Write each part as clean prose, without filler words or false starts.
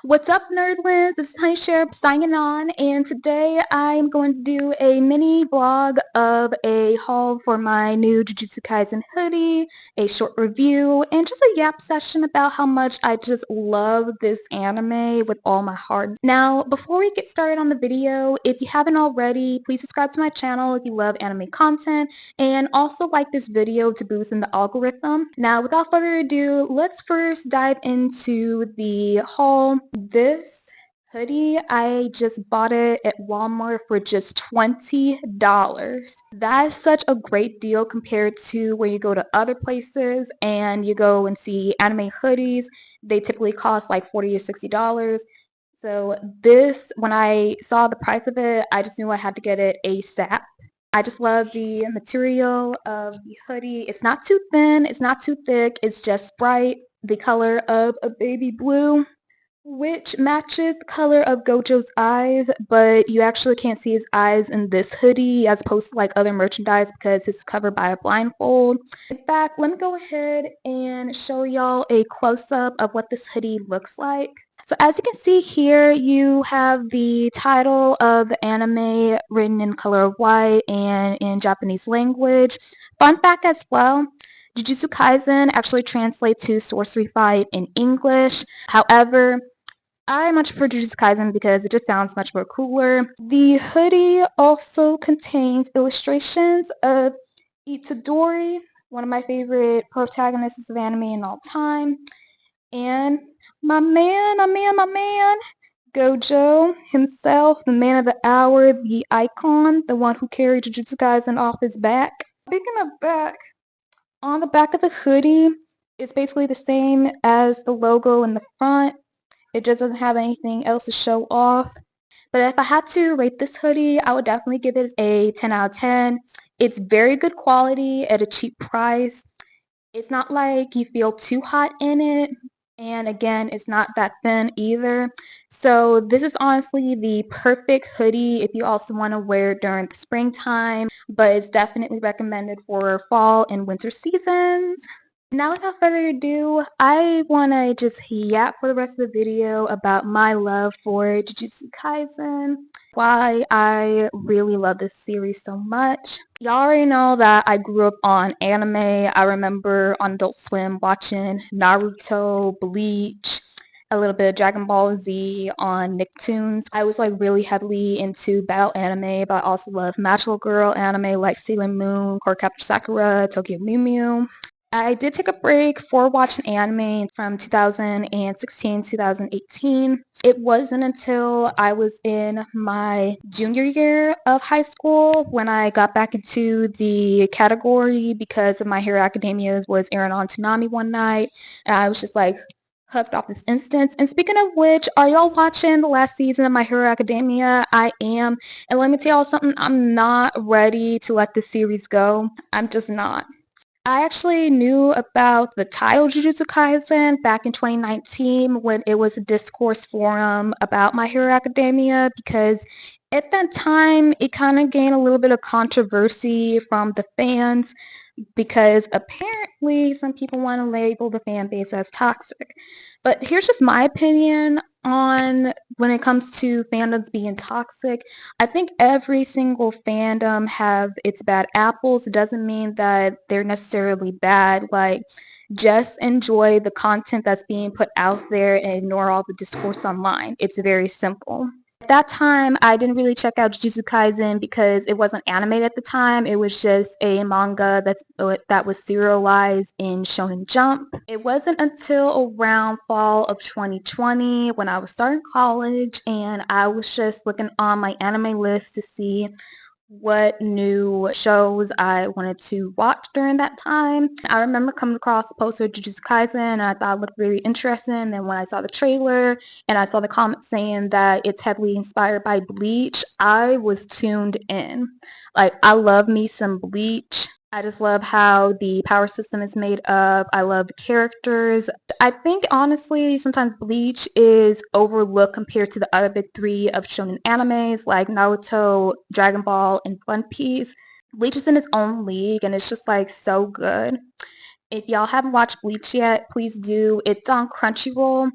What's up, nerdlings? This is Honey Sheriff signing on, and today I'm going to do a mini vlog of a haul for my new Jujutsukaisen hoodie, a short review, and just a yap session about how much I just love this anime with all my heart. Now, before we get started on the video, if you haven't already, please subscribe to my channel if you love anime content, and also like this video to boost in the algorithm. Now, without further ado, let's first dive into the haul. This hoodie, I just bought it at Walmart for just $20. That is such a great deal compared to where you go to other places and you go and see anime hoodies. They typically cost like $40 or $60. So this, when I saw the price of it, I just knew I had to get it ASAP. I just love the material of the hoodie. It's not too thin, it's not too thick, it's just bright, the color of a baby blue, which matches the color of Gojo's eyes, but you actually can't see his eyes in this hoodie as opposed to like other merchandise because it's covered by a blindfold. In fact, let me go ahead and show y'all a close-up of what this hoodie looks like. So as you can see here, you have the title of the anime written in color of white and in Japanese language. Fun fact as well, Jujutsu Kaisen actually translates to Sorcery Fight in English. However, I much prefer Jujutsu Kaisen because it just sounds much more cooler. The hoodie also contains illustrations of Itadori, one of my favorite protagonists of anime in all time, and my man, Gojo himself, the man of the hour, the icon, the one who carried Jujutsu Kaisen off his back. Speaking of back, on the back of the hoodie, it's basically the same as the logo in the front. It just doesn't have anything else to show off. But if I had to rate this hoodie, I would definitely give it a 10 out of 10. It's very good quality at a cheap price. It's not like you feel too hot in it. And again, it's not that thin either. So this is honestly the perfect hoodie if you also want to wear it during the springtime. But it's definitely recommended for fall and winter seasons. Now without further ado, I want to just yap for the rest of the video about my love for Jujutsu Kaisen, why I really love this series so much. Y'all already know that I grew up on anime. I remember on Adult Swim watching Naruto, Bleach, a little bit of Dragon Ball Z on Nicktoons. I was like really heavily into battle anime, but I also love magical girl anime like Sailor Moon, Cardcaptor Sakura, Tokyo Mew Mew. I did take a break for watching anime from 2016 to 2018. It wasn't until I was in my junior year of high school when I got back into the category because of My Hero Academia was airing on Toonami one night, and I was just like hooked off this instance. And speaking of which, are y'all watching the last season of My Hero Academia? I am, and let me tell y'all something, I'm not ready to let this series go. I'm just not. I actually knew about the title Jujutsu Kaisen back in 2019 when it was a discourse forum about My Hero Academia because at that time it kind of gained a little bit of controversy from the fans because apparently some people want to label the fan base as toxic. But here's just my opinion on when it comes to fandoms being toxic. I think every single fandom have its bad apples. It doesn't mean that they're necessarily bad. Like, just enjoy the content that's being put out there and ignore all the discourse online. It's very simple. At that time, I didn't really check out Jujutsu Kaisen because it wasn't animated at the time. It was just a manga that was serialized in Shonenjump. It wasn't until around fall of 2020 when I was starting college and I was just looking on my anime list to see what new shows I wanted to watch during that time. I remember coming across the poster of Jujutsu Kaisen and I thought it looked really interesting. And when I saw the trailer and I saw the comments saying that it's heavily inspired by Bleach, I was tuned in. Like, I love me some Bleach. I just love how the power system is made up. I love the characters. I think honestly sometimes Bleach is overlooked compared to the other big three of shonen animes like Naruto, Dragon Ball, and One Piece. Bleach is in its own league and it's just like so good. If y'all haven't watched Bleach yet, please do. It's on Crunchyroll,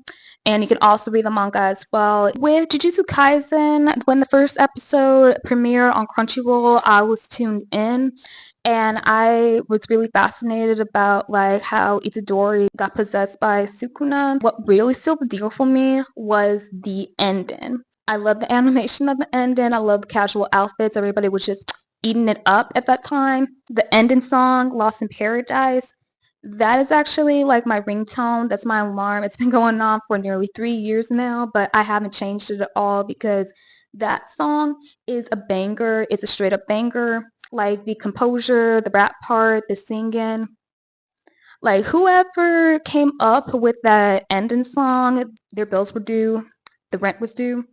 and you can also read the manga as well. With Jujutsu Kaisen, when the first episode premiered on Crunchyroll, I was tuned in, and I was really fascinated about like how Itadori got possessed by Sukuna. What really sealed the deal for me was the ending. I love the animation of the ending. I love the casual outfits. Everybody was just eating it up at that time. The ending song, Lost in Paradise, that is actually like my ringtone. That's my alarm. It's been going on for nearly 3 years now, but I haven't changed it at all because that song is a banger. It's a straight up banger. Like the composure, the rap part, the singing. Like whoever came up with that ending song, their bills were due, the rent was due,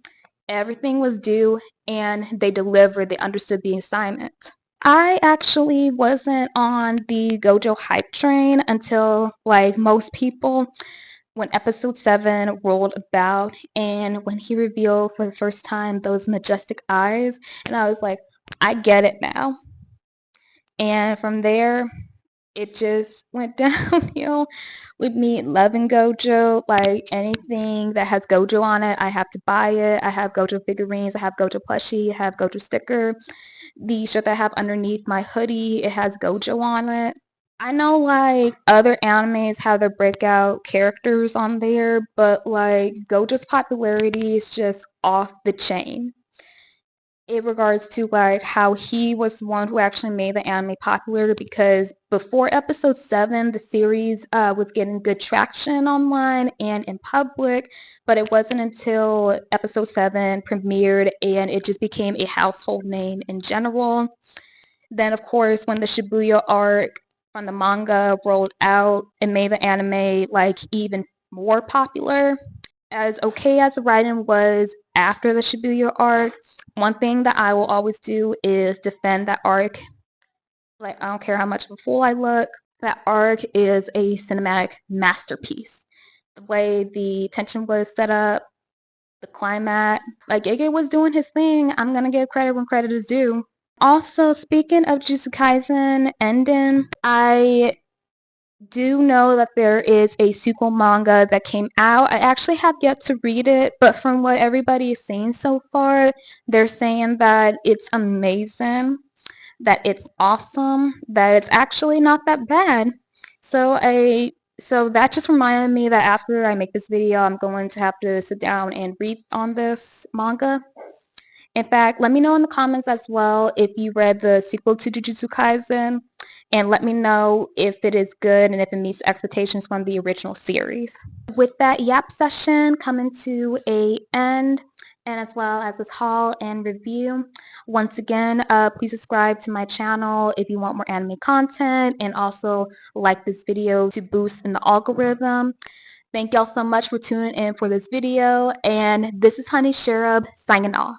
everything was due, and they delivered. They understood the assignment. I actually wasn't on the Gojo hype train until, like most people, when episode 7 rolled about and when he revealed for the first time those majestic eyes, and I was like, I get it now. And from there, it just went downhill with me loving Gojo. Like anything that has Gojo on it, I have to buy it. I have Gojo figurines, I have Gojo plushie, I have Gojo sticker. The shirt that I have underneath my hoodie, it has Gojo on it. I know like other animes have their breakout characters on there, but like Gojo's popularity is just off the chain in regards to like how he was the one who actually made the anime popular, because before episode 7 the series was getting good traction online and in public, but it wasn't until episode 7 premiered and it just became a household name in general. Then of course when the Shibuya arc from the manga rolled out, it made the anime like even more popular. As okay as the writing was after the Shibuya arc, one thing that I will always do is defend that arc. Like, I don't care how much of a fool I look, that arc is a cinematic masterpiece. The way the tension was set up, the climax, like Gege was doing his thing. I'm gonna give credit when credit is due. Also, speaking of Jujutsu Kaisen ending, I do know that there is a sequel manga that came out. I actually have yet to read it, but from what everybody is saying so far, they're saying that it's amazing, that it's awesome, that it's actually not that bad. So that just reminded me that after I make this video, I'm going to have to sit down and read on this manga. In fact, let me know in the comments as well if you read the sequel to Jujutsu Kaisen, and let me know if it is good and if it meets expectations from the original series. With that yap session coming to an end, and as well as this haul and review, once again, please subscribe to my channel if you want more anime content, and also like this video to boost in the algorithm. Thank y'all so much for tuning in for this video, and this is Honey Cherub signing off.